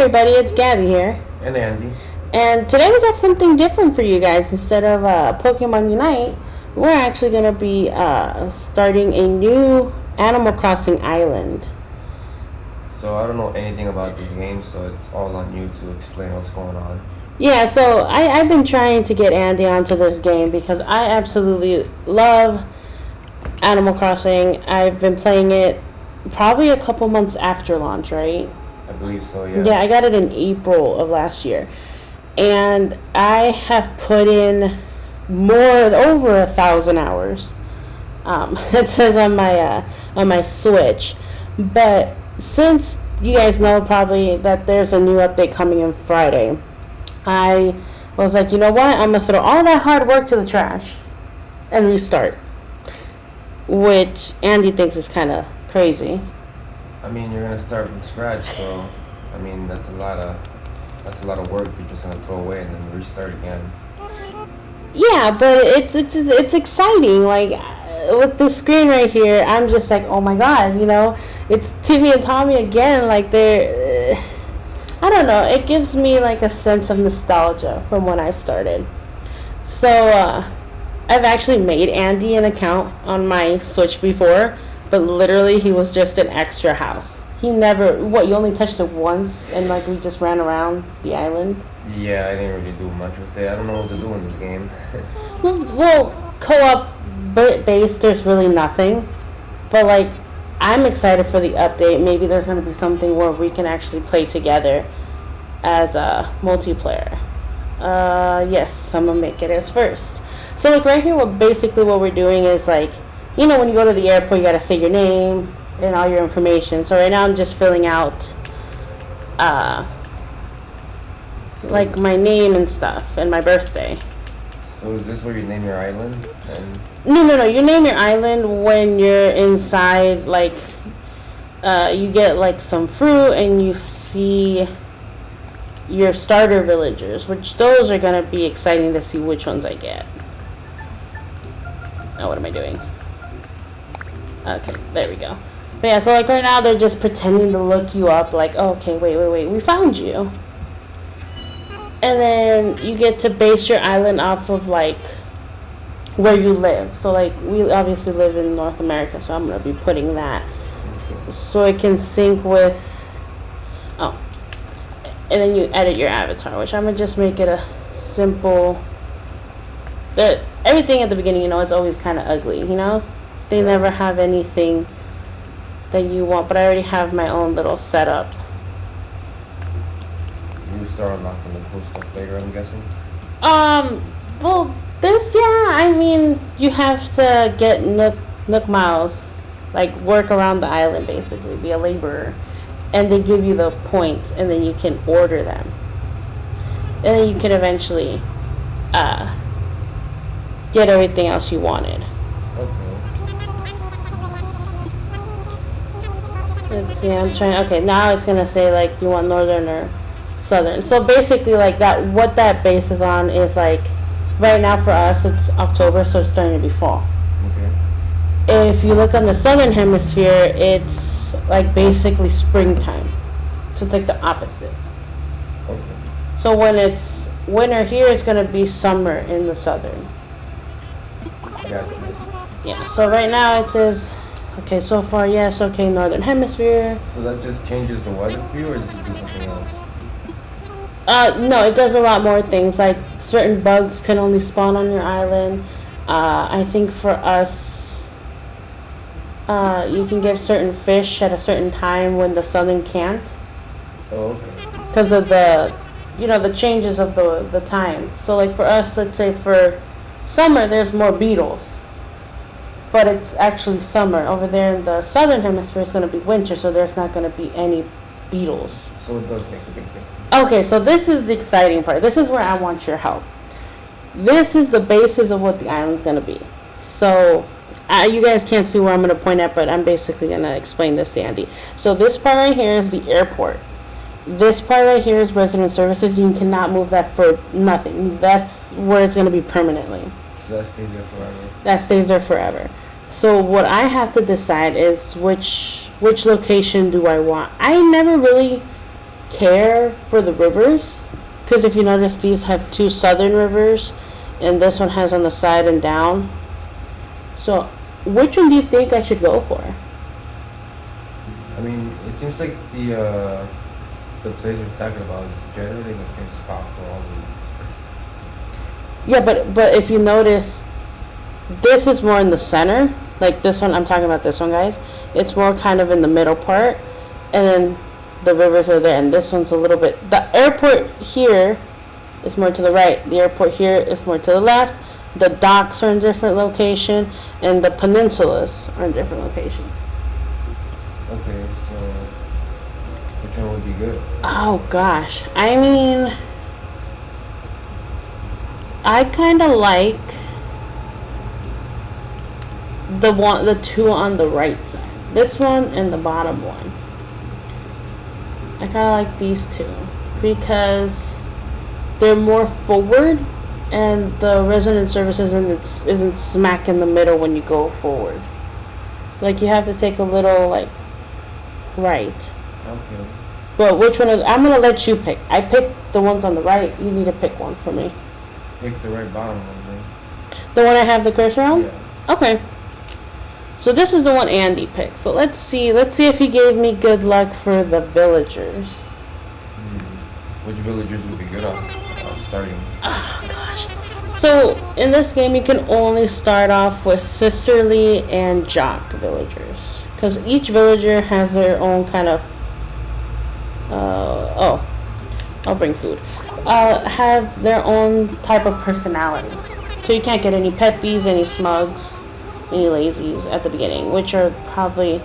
everybody, it's Gabi here. And Andy. And today we got something different for you guys. Instead of Pokemon Unite, we're actually going to be starting a new Animal Crossing island. So I don't know anything about this game, so it's all on you to explain what's going on. Yeah, so I've been trying to get Andy onto this game because I absolutely love Animal Crossing. I've been playing it probably a couple months after launch, right? I believe so, yeah. Yeah, I got it in April of last year. And I have put in over 1,000 hours. It says on my Switch. But since you guys know probably that there's a new update coming in Friday, I was like, you know what? I'm going to throw all that hard work to the trash and restart. Which Andy thinks is kind of crazy. I mean, you're gonna start from scratch, so I mean that's a lot of work you're just gonna throw away and then restart again. Yeah, but it's exciting. Like with the screen right here, I'm just like, oh my god, it's Timmy and Tommy again. Like they're, I don't know. It gives me like a sense of nostalgia from when I started. So I've actually made Andy an account on my Switch before. But literally, he was just an extra house. He never... you only touched it once, and, we just ran around the island? Yeah, I didn't really do much with it. I don't know what to do in this game. well, co-op based, there's really nothing. But, I'm excited for the update. Maybe there's going to be something where we can actually play together as a multiplayer. Yes, I'm going to make it as first. So, right here, what we're doing is, when you go to the airport, you gotta say your name and all your information. So right now I'm just filling out, my name and stuff and my birthday. So is this where you name your island? No. You name your island when you're inside. You get some fruit and you see your starter villagers, which those are gonna be exciting to see which ones I get. Oh, what am I doing? Okay, there we go. But yeah, so right now they're just pretending to look you up oh, okay, wait, we found you. And then you get to base your island off of where you live. So we obviously live in North America, so I'm going to be putting that so it can sync with, and then you edit your avatar, which I'm going to just make it a simple, everything at the beginning, it's always kind of ugly, They never have anything that you want, but I already have my own little setup. You start unlocking the cool stuff later, I'm guessing? Well, you have to get Nook Miles, work around the island, basically, be a laborer. And they give you the points, and then you can order them. And then you can eventually, get everything else you wanted. Okay. Let's see, I'm trying. Okay, now it's gonna say do you want northern or southern? So basically, what that bases on is right now for us it's October, so it's starting to be fall. Okay. If you look on the southern hemisphere, it's basically springtime. So it's the opposite. Okay. So when it's winter here, it's gonna be summer in the southern. Gotcha. Yeah. So right now it says. Okay, so far, yes, okay, Northern Hemisphere. So that just changes the weather for you, or does it do something else? No, it does a lot more things, certain bugs can only spawn on your island. I think for us, you can get certain fish at a certain time when the southern can't. Oh, okay. Because of the changes of the time. So, for us, let's say for summer, there's more beetles. But it's actually summer. Over there in the southern hemisphere, it's going to be winter, so there's not going to be any beetles. So it does make a big difference. Okay, so this is the exciting part. This is where I want your help. This is the basis of what the island's going to be. So, you guys can't see where I'm going to point at, but I'm basically going to explain this to Andy. So this part right here is the airport. This part right here is resident services. You cannot move that for nothing. That's where it's going to be permanently. So that stays there forever? That stays there forever. So what I have to decide is which location do I want. I never really care for the rivers, because if you notice, these have two southern rivers, and this one has on the side and down. So, which one do you think I should go for? I mean, it seems like the place we're talking about is generally the same spot for all of them. Yeah, but if you notice, this is more in the center. Like this one, I'm talking about this one, guys. It's more kind of in the middle part, and then the rivers are there, and this one's a little bit. The airport here is more to the right. The airport here is more to the left. The docks are in different location, and the peninsulas are in different location. Okay, so which one would be good? Oh gosh, I mean, I kind of like the two on the right side. This one and the bottom one. I kind of like these two because they're more forward, and the resident service isn't smack in the middle when you go forward. Like you have to take a little like right. Okay. But which one? I'm gonna let you pick. I picked the ones on the right. You need to pick one for me. Pick the right bottom one, then. The one I have the cursor on? Yeah. Okay. So this is the one Andy picked. So let's see if he gave me good luck for the villagers. Which villagers would be good on starting? Oh gosh. So in this game you can only start off with sisterly and jock villagers, because each villager has their own kind of I'll bring food. Have their own type of personality. So you can't get any peppies, any smugs, any lazies at the beginning, which are probably,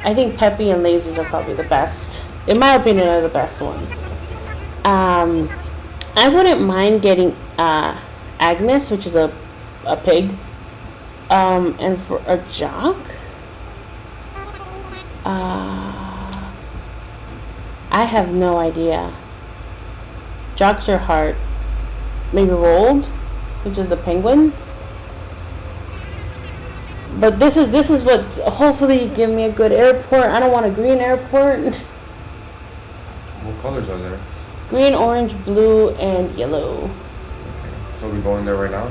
I think peppy and lazies are probably the best. In my opinion, are the best ones. I wouldn't mind getting Agnes, which is a pig. And for a jock, I have no idea. Jocks are hard. Maybe Rolled, which is the penguin. But this is what, hopefully you give me a good airport. I don't want a green airport. What colors are there? Green, orange, blue, and yellow. Okay. So we going there right now?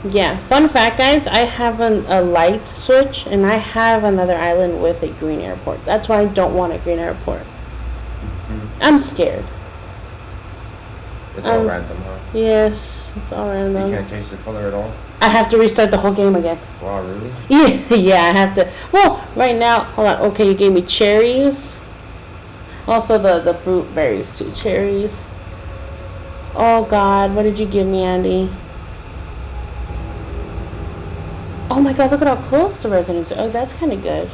Yeah. Fun fact, guys, I have a light switch, and I have another island with a green airport. That's why I don't want a green airport. I'm scared. It's all random, huh? Yes, it's all random. You can't change the color at all? I have to restart the whole game again. Wow, really? Yeah, I have to. Well, right now, hold on. Okay, you gave me cherries. Also the fruit berries too. Cherries. Oh God, what did you give me, Andy? Oh my God, look at how close the residence. Oh, that's kind of good.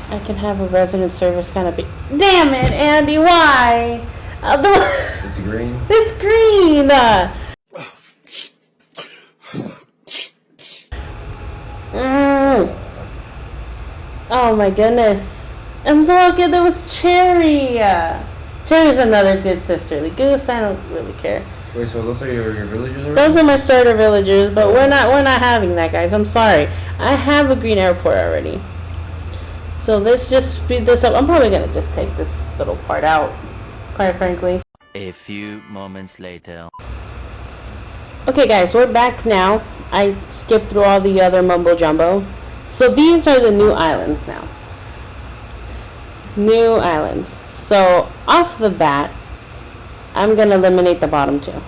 I can have a resident service kind of be. Damn it, Andy! Why? It's green. It's green. Oh my goodness! And look, there was Cherry. Cherry's another good sisterly. Goose, I don't really care. Wait, so those are your villagers already? Those are my starter villagers, but we're not having that, guys. I'm sorry. I have a green airport already. So let's just speed this up. I'm probably gonna just take this little part out, quite frankly. A few moments later. Okay, guys, we're back now. I skipped through all the other mumbo jumbo. So these are the new islands now. New islands. So off the bat, I'm gonna eliminate the bottom two.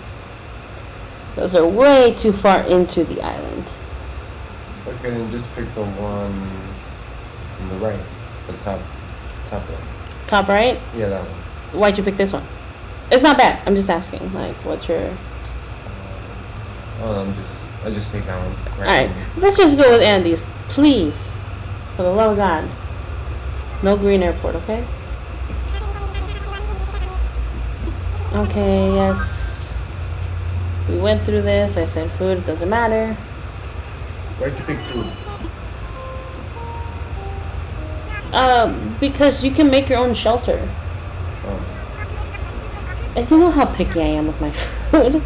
Those are way too far into the island. Okay, then just pick the one on the right, the top one. Top right? Yeah, that one. Why'd you pick this one? It's not bad. I'm just asking. Like, what's your... I just picked that one. Alright, let's just go with Andy's. Please. For the love of God. No green airport, okay? Okay, yes. We went through this. I said food, it doesn't matter. Why'd you pick food? Because you can make your own shelter. Oh. And you know how picky I am with my food.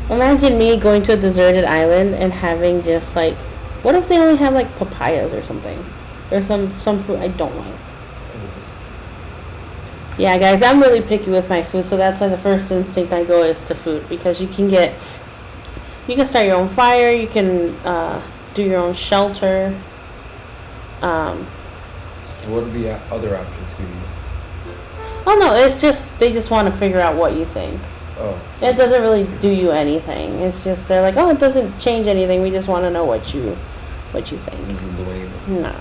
Imagine me going to a deserted island and having just like, what if they only have like papayas or something? Or some fruit I don't like. Yeah, guys, I'm really picky with my food, so that's why the first instinct I go is to food, because you can start your own fire, you can do your own shelter. So what are the other options give you? Oh no, it's just they just want to figure out what you think. Oh. It doesn't really do you anything. It's just they're like, oh, it doesn't change anything. We just want to know what you think. It doesn't do anything. No,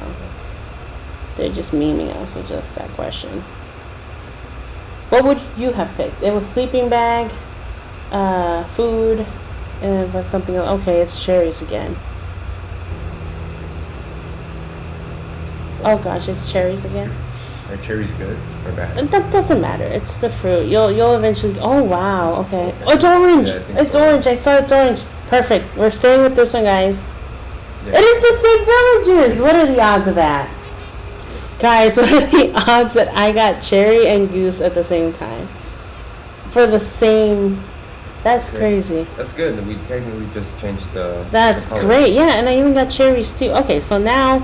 they're just memeing us with just that question. What would you have picked? It was sleeping bag, food, and but something else. Okay, it's cherries again. Oh gosh, it's cherries again. Are cherries good or bad? That doesn't matter. It's the fruit. You'll eventually. Oh wow. Okay. Oh, it's orange. Yeah, It's orange. I saw it's orange. Perfect. We're staying with this one, guys. Yeah. It is the same villagers. What are the odds of that, guys? What are the odds that I got cherry and goose at the same time for the same? That's crazy. That's good. We technically just changed the. That's the color. great. Yeah, and I even got cherries too. Okay, so now,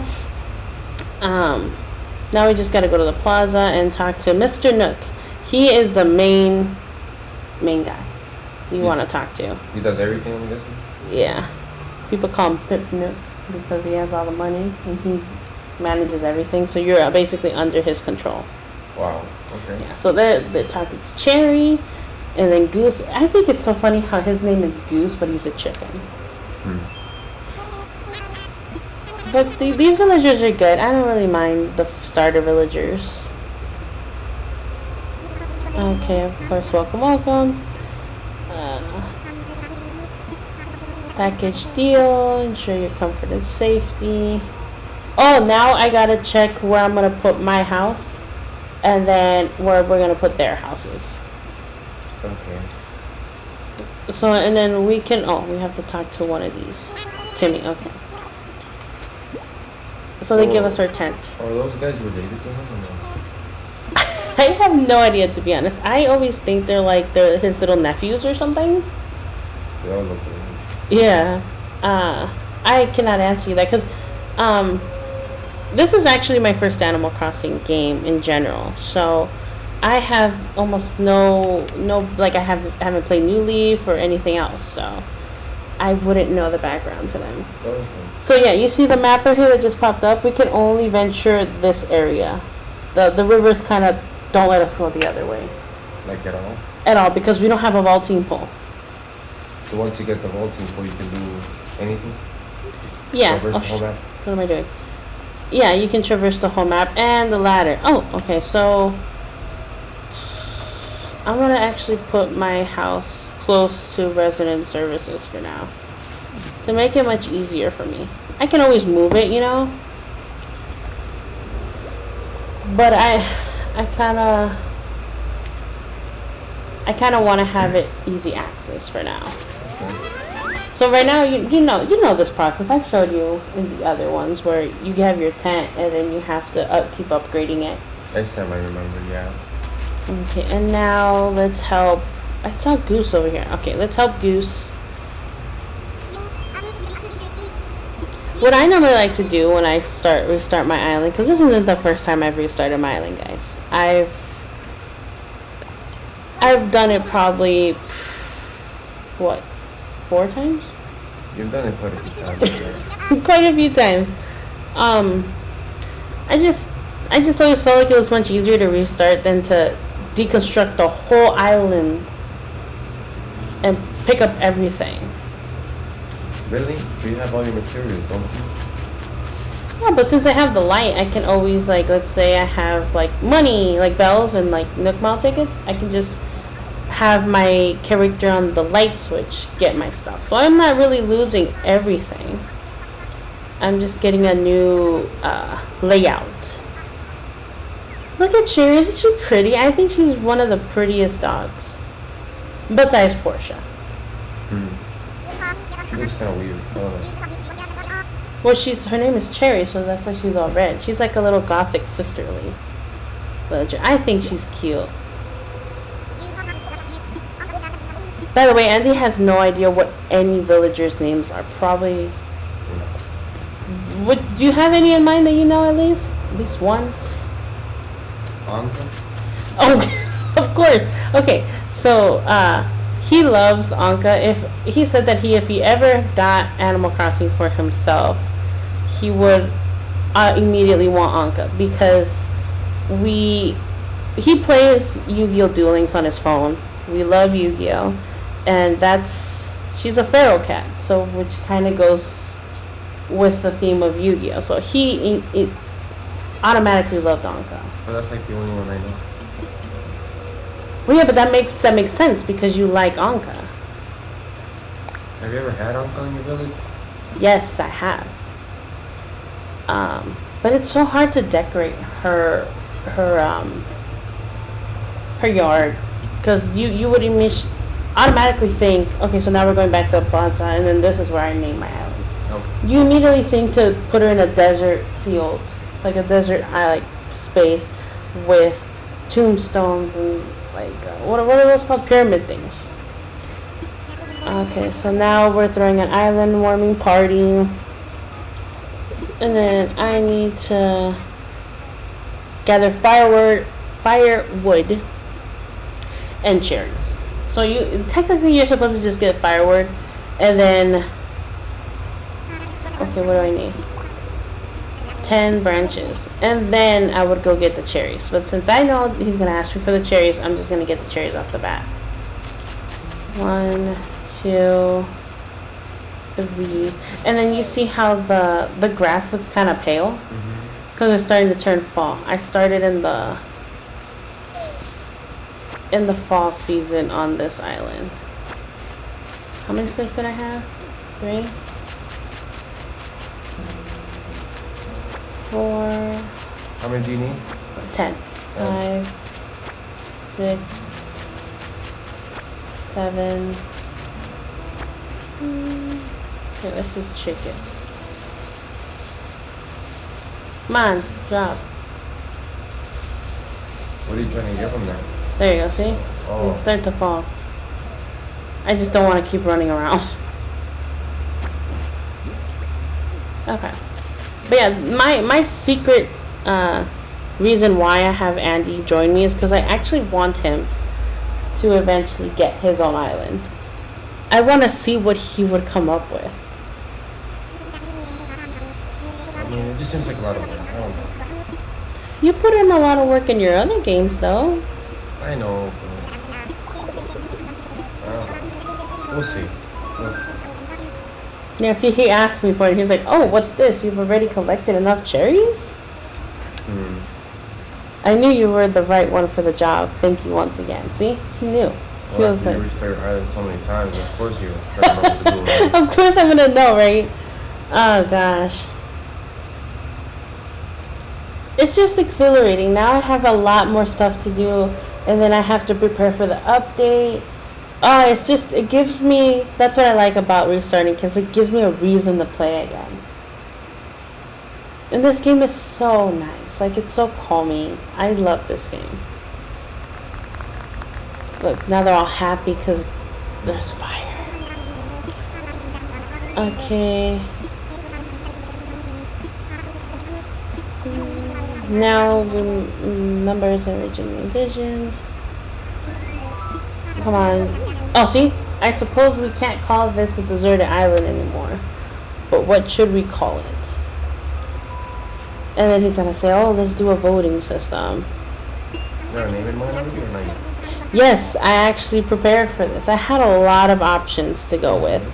now we just got to go to the plaza and talk to Mr. Nook. He is the main guy you want to talk to. He does everything, I'm guessing? Yeah. People call him Pip Nook because he has all the money and he manages everything. So you're basically under his control. Wow. Okay. Yeah. So they're talking to Cherry and then Goose. I think it's so funny how his name is Goose, but he's a chicken. But these villagers are good. I don't really mind the starter villagers. Okay, of course, welcome. Package deal, ensure your comfort and safety. Oh, now I gotta check where I'm gonna put my house, and then where we're gonna put their houses. Okay. So, and then we have to talk to one of these. Timmy, okay. So they give us our tent. Are those guys related to him or no? I have no idea, to be honest. I always think they're like his little nephews or something. They all look like him. Yeah. I cannot answer you that because this is actually my first Animal Crossing game in general. So I have almost no like I haven't played New Leaf or anything else. So I wouldn't know the background to them. Okay. So yeah, you see the map right here that just popped up? We can only venture this area. The rivers kind of don't let us go the other way. Like at all? At all, because we don't have a vaulting pole. So once you get the vaulting pole, you can do anything? Yeah. Traverse the whole map? What am I doing? Yeah, you can traverse the whole map and the ladder. Oh, okay, so I'm gonna actually put my house close to resident services for now to make it much easier for me. I can always move it, you know, but I kind of want to have it easy access for now. Okay. So right now, you know this process. I've showed you in the other ones where you have your tent and then you have to keep upgrading it. Next time I remember, yeah. Okay, and now let's help. I saw Goose over here. Okay, let's help Goose. What I normally like to do when I restart my island, because this isn't the first time I've restarted my island, guys. I've done it probably, what, 4 times? You've done it quite a few times. Right? Quite a few times. I just always felt like it was much easier to restart than to deconstruct the whole island and pick up everything. Really? Do you have all your materials, don't you? Yeah, but since I have the light, I can always, like, let's say I have, like, money, like bells and, like, Nook Mile tickets. I can just have my character on the light switch get my stuff. So I'm not really losing everything. I'm just getting a new layout. Look at Sherry. Isn't she pretty? I think she's one of the prettiest dogs. Besides Portia. She looks kind of weird. I don't know. Well, her name is Cherry, so that's why she's all red. She's like a little gothic sisterly villager. I think she's cute. By the way, Andy has no idea what any villagers' names are. Probably. Do you have any in mind that you know at least? At least one? Anza? Oh, of course. Okay, so he loves Anka. If he said that if he ever got Animal Crossing for himself, he would immediately want Anka because he plays Yu-Gi-Oh! Duel Links on his phone. We love Yu-Gi-Oh! And she's a feral cat, so which kind of goes with the theme of Yu-Gi-Oh! So he automatically loved Anka. But that's like the only one I know. Well, yeah, but that makes sense because you like Anka. Have you ever had Anka in your village? Yes, I have. But it's so hard to decorate her yard because you would automatically think, okay, so now we're going back to the plaza, and then this is where I name my island. Okay. You immediately think to put her in a desert field, like a desert space with tombstones and like what are those called, pyramid things. Okay, so now we're throwing an island warming party, and then I need to gather firewood and cherries. So you're supposed to just get firewood, and then okay, what do I need? 10 branches, and then I would go get the cherries. But since I know he's gonna ask me for the cherries, I'm just gonna get the cherries off the bat. 1, 2, 3, and then you see how the grass looks kind of pale because it's starting to turn fall. I started in the fall season on this island. How many sticks did I have? 3, 4. How many do you need? 10. 5, 6, 7. Okay, let's just check it. Come on, drop. What are you trying to get from that? There you go, see? Oh. It's starting to fall. I just don't want to keep running around. Okay. But yeah, my secret reason why I have Andy join me is because I actually want him to eventually get his own island. I want to see what he would come up with. I mean, it just seems like a lot of work. I don't know. You put in a lot of work in your other games, though. I know. We'll see. Yeah, see, he asked me for it. He's like, oh, what's this? You've already collected enough cherries? I knew you were the right one for the job. Thank you once again. See? He knew. He Well, was you like, restarted Ireland so many times, of course you know what to do. Right? of course I'm going to know, right? Oh, gosh. It's just exhilarating. Now I have a lot more stuff to do, and then I have to prepare for the update. It gives me, that's what I like about restarting, because it gives me a reason to play again. And this game is so nice. Like, it's so calming. I love this game. Look, now they're all happy because there's fire. Okay. Now, numbers are originally envisioned. Come on. Oh, see? I suppose we can't call this a deserted island anymore. But what should we call it? And then he's going to say, oh, let's do a voting system. You got a name in mind already or not yet? Yes, I actually prepared for this. I had a lot of options to go with.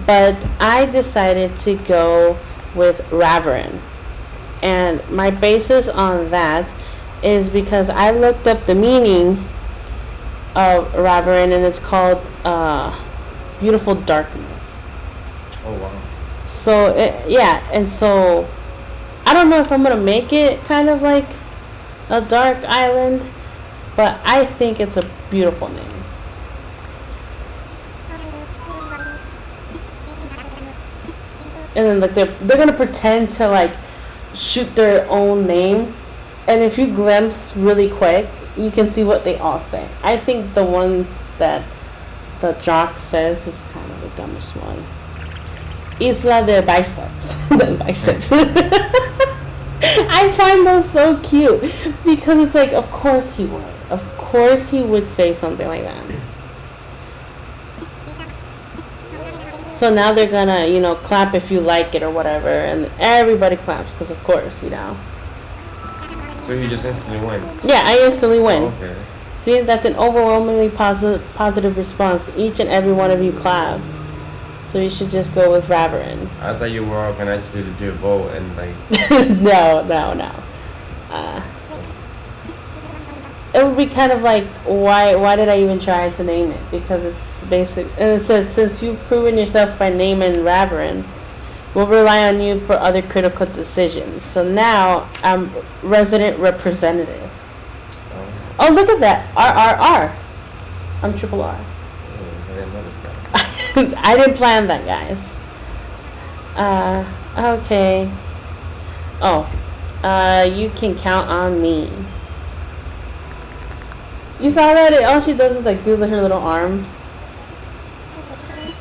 But I decided to go with Raverin. And my basis on that is because I looked up the meaning of Raverin, and it's called Beautiful Darkness. Oh, wow. So, and so I don't know if I'm going to make it kind of like a dark island, but I think it's a beautiful name. And then like they're going to pretend to like shoot their own name, and if you glimpse really quick, you can see what they all say. I think the one that the jock says is kind of the dumbest one. Isla de Biceps. The biceps. I find those so cute because it's like, of course he would. Of course he would say something like that. So now they're gonna, clap if you like it or whatever, and everybody claps because, of course, So you just instantly win? Yeah, I instantly win. Oh, okay. See, that's an overwhelmingly positive response. Each and every one of you clapped. So you should just go with Raverin. I thought you were all gonna actually do a vote and like. No. It would be kind of like, why did I even try to name it? Because it's basic, and it says, since you've proven yourself by naming Raverin, we'll rely on you for other critical decisions. So now I'm resident representative. Oh, look at that. RRR. I'm triple R. I didn't notice that. I didn't plan that, guys. Okay. Oh. You can count on me. You saw that? All she does is like do her little arm.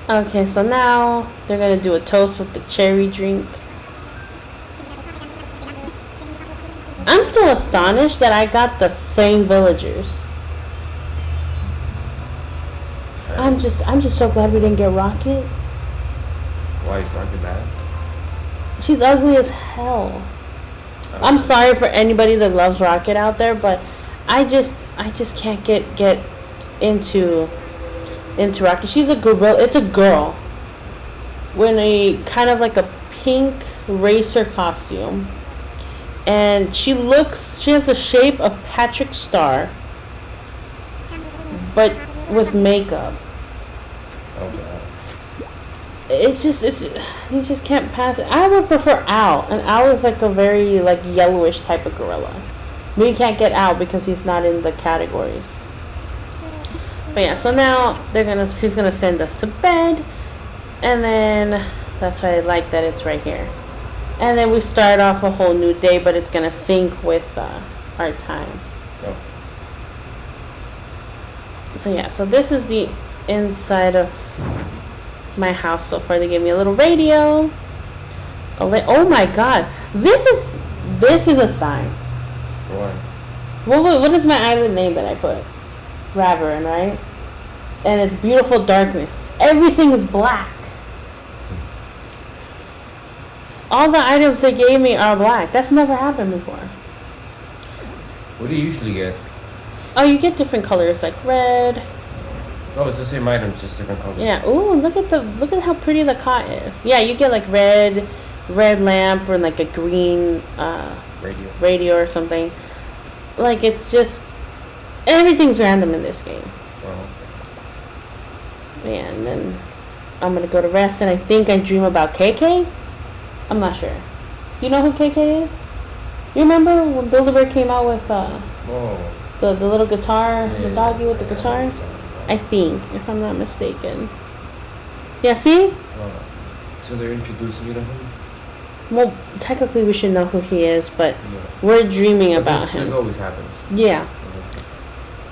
Okay, so now they're gonna do a toast with the cherry drink. I'm still astonished that I got the same villagers. I'm just so glad we didn't get Rocket. Why is Rocket bad? She's ugly as hell. I'm sorry for anybody that loves Rocket out there, but I just can't get into Rocket. She's a gorilla. It's a girl with a kind of like a pink racer costume. And she has the shape of Patrick Star, but with makeup. Oh god. You just can't pass it. I would prefer Owl, and Owl is like a very like yellowish type of gorilla. We can't get Owl because he's not in the categories. But yeah, so now she's gonna send us to bed, and then that's why I like that it's right here. And then we start off a whole new day, but it's gonna sync with our time. Oh. So yeah, so this is the inside of my house so far. They gave me a little radio. Oh my god, this is a sign. What? What is my island name that I put? Raverin, right? And it's beautiful darkness. Everything is black. All the items they gave me are black. That's never happened before. What do you usually get? Oh, you get different colors like red. Oh, it's the same items, just different colors. Yeah. Ooh, look at how pretty the cot is. Yeah, you get like red lamp or like a green radio or something. Like it's just everything's random in this game. Oh. Yeah, and then I'm gonna go to rest, and I think I dream about KK. I'm not sure. You know who KK is? You remember when Build-A-Bear came out with the little guitar, the doggy with the guitar? I think, if I'm not mistaken. Yeah, see? So they're introducing you to him? Well, technically we should know who he is, but we're dreaming about him. This always happens. Yeah.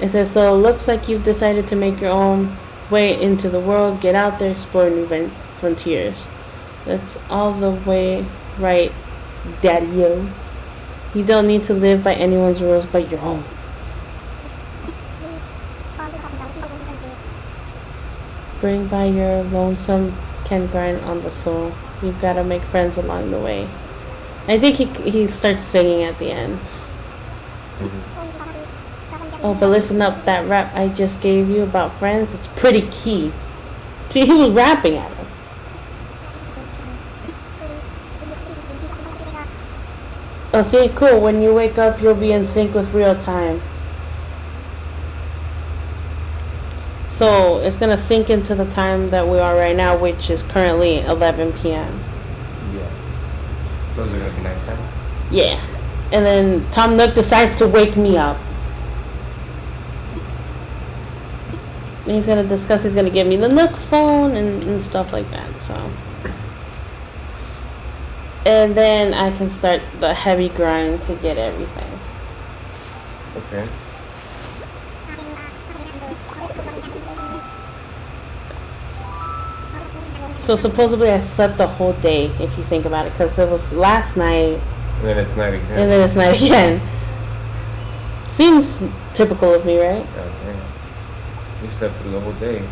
It says, so looks like you've decided to make your own way into the world. Get out there, explore new frontiers. That's all the way right, Daddy-o. You don't need to live by anyone's rules but your own. Bring by your lonesome can grind on the soul. You've got to make friends along the way. I think he starts singing at the end. Oh, but listen up, that rap I just gave you about friends, it's pretty key. See, he was rapping at us. Oh, see, cool. When you wake up, you'll be in sync with real time. So it's gonna sink into the time that we are right now, which is currently 11 p.m. Yeah. So is it gonna be nighttime? Yeah. And then Tom Nook decides to wake me up. And he's gonna discuss. He's gonna give me the Nook phone and stuff like that. So. And then I can start the heavy grind to get everything. Okay. So supposedly I slept the whole day, if you think about it, because it was last night. And then it's night again. And then it's night again. Seems Typical of me, right? God damn. You slept through the whole day.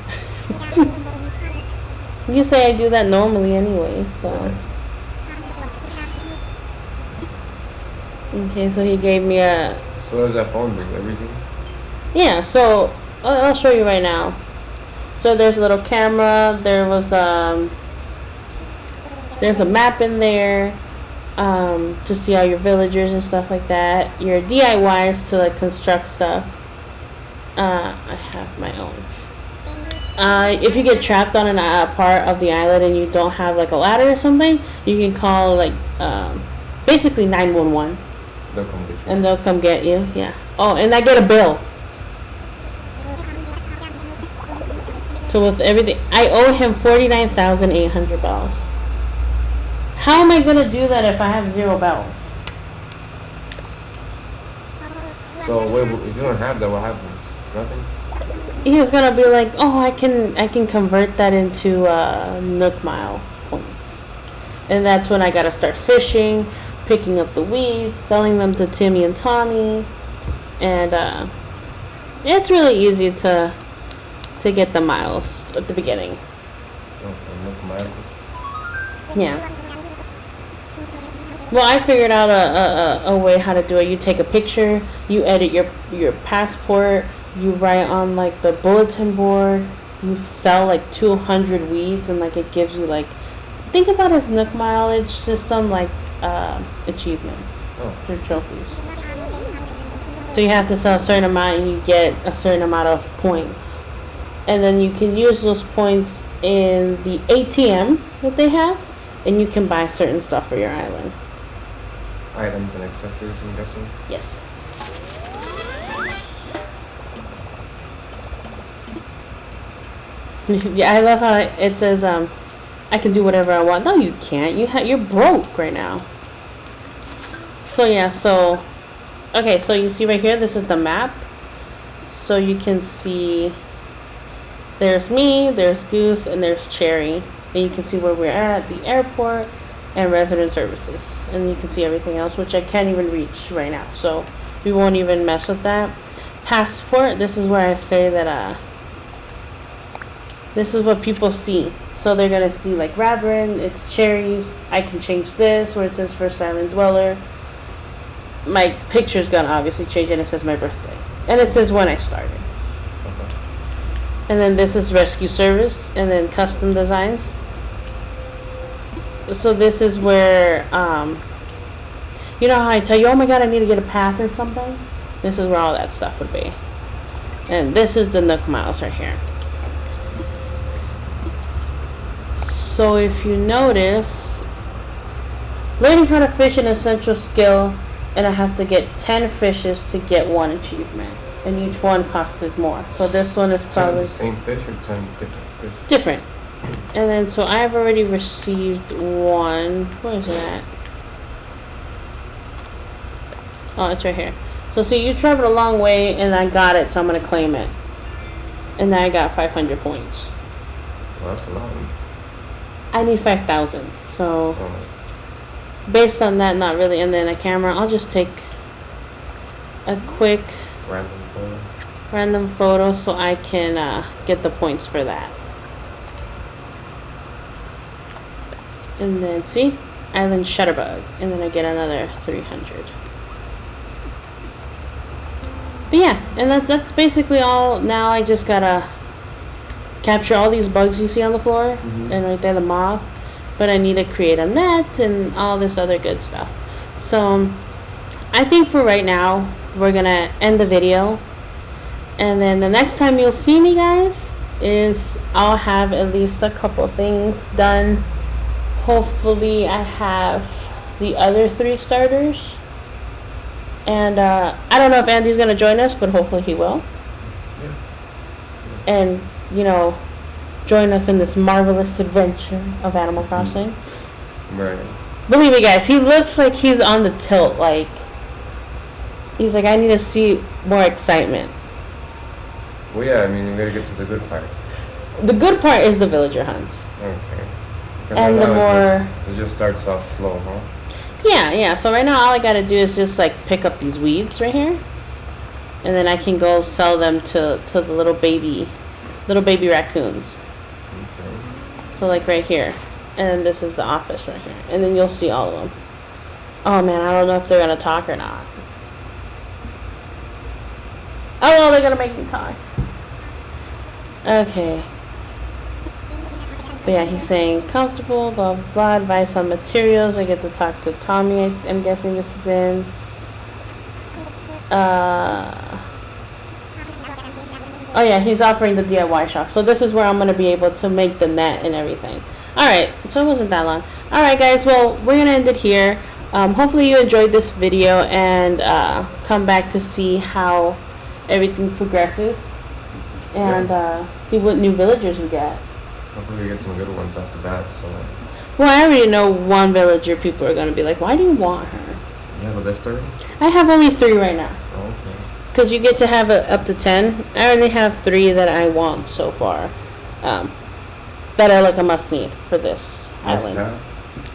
You say I do that normally anyway, so. Yeah. Okay, so he gave me a. So what does that phone do? Everything? Yeah, so I'll show you right now. So there's a little camera. There's a map in there to see all your villagers and stuff like that. Your DIYs to like construct stuff. I have my own. If you get trapped on a part of the island and you don't have like a ladder or something, you can call like basically 911. They'll come get you. And they'll come get you. Yeah. Oh, and I get a bill. So with everything, I owe him $49,800. How am I gonna do that if I have 0 bells? So wait, if you don't have that, what happens? Nothing? He's gonna be like, oh, I can convert that into Nook Mile points, and that's when I gotta start fishing, picking up the weeds, selling them to Timmy and Tommy, and it's really easy to get the miles at the beginning. Okay, Nook Mile. Yeah. Well, I figured out a way how to do it. You take a picture, you edit your passport, you write on like the bulletin board, you sell like 200 weeds, and like it gives you like, think about it as Nook mileage system, like achievements or trophies. So you have to sell a certain amount and you get a certain amount of points. And then you can use those points in the ATM that they have, and you can buy certain stuff for your island. Items and accessories, I'm guessing? Yes. Yeah, I love how it says, I can do whatever I want. No, you can't. You're broke right now. So, yeah, so... Okay, so you see right here, this is the map. So you can see... There's me, there's Goose, and there's Cherry. And you can see where we're at, the airport, and resident services. And you can see everything else, which I can't even reach right now. So we won't even mess with that. Passport, this is where I say that, this is what people see. So they're going to see like Raverin, it's Cherries. I can change this where it says First Island Dweller. My picture's going to obviously change, and it says my birthday. And it says when I started. And then this is rescue service, and then custom designs. So this is where, you know how I tell you, oh my god, I need to get a path or something? This is where all that stuff would be. And this is the Nook Miles right here. So if you notice, learning how to fish an essential skill, and I have to get 10 fishes to get 1 achievement. And each one costs us more. So this one is probably... 10 the same fish or 10 different fish? Different. And then, so I've already received 1. Where is it at? Oh, it's right here. So see, you traveled a long way, and I got it, so I'm going to claim it. And now I got 500 points. Well, that's a lot. I need 5,000. So, based on that, not really. And then a camera, I'll just take a quick... Random photo so I can get the points for that. And then see, Island Shutterbug, and then I get another 300. But yeah, and that's basically all. Now I just gotta capture all these bugs you see on the floor, and right there the moth. But I need to create a net and all this other good stuff. So I think for right now we're gonna end the video, and then the next time you'll see me, guys, is I'll have at least a couple things done. Hopefully I have the other 3 starters, and I don't know if Andy's gonna join us, but hopefully he will. Yeah. And you know, join us in this marvelous adventure of Animal Crossing. Right. Believe me, guys, he looks like he's on the tilt. Like, he's like, I need to see more excitement. Well, yeah, I mean, you gotta get to the good part. The good part is the villager hunts. Okay. And the more... It just starts off slow, huh? Yeah. So right now all I gotta do is just, like, pick up these weeds right here. and then I can go sell them to the little baby raccoons. Okay. So like right here, and then this is the office right here, and then you'll see all of them. Oh man, I don't know if they're gonna talk or not. Oh well, they're gonna make me talk. Okay. But yeah, he's saying comfortable, blah blah blah, advice on materials. I get to talk to Tommy. I'm guessing this is in. Oh yeah, he's offering the DIY shop. So this is where I'm gonna be able to make the net and everything. Alright, so it wasn't that long. Alright guys, well we're gonna end it here. Hopefully you enjoyed this video and come back to see how everything progresses and see what new villagers we get. Hopefully we get some good ones off the bat. So. Well, I already know one villager people are gonna be like, why do you want her? You have a list already? I have only 3 right now. Oh, okay. Because you get to have up to 10. I only have 3 that I want so far. That are like a must need for this island.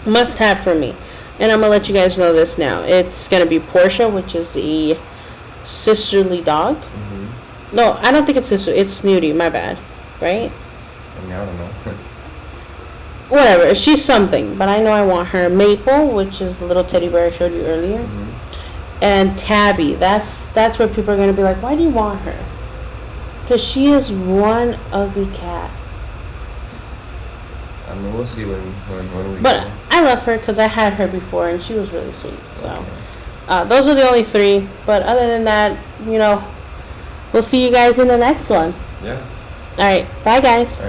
Must have for me. And I'm going to let you guys know this now. It's going to be Portia, which is the sisterly dog. Mm-hmm. No, I don't think it's sister. It's Snooty. My bad. Right? I mean, I don't know. Whatever. She's something. But I know I want her. Maple, which is the little teddy bear I showed you earlier. Mm-hmm. And Tabby. That's where people are going to be like, why do you want her? Because she is one ugly cat. I mean, we'll see when we But go. I love her because I had her before and she was really sweet. So those are the only 3. But other than that, we'll see you guys in the next one. Yeah. All right. Bye, guys.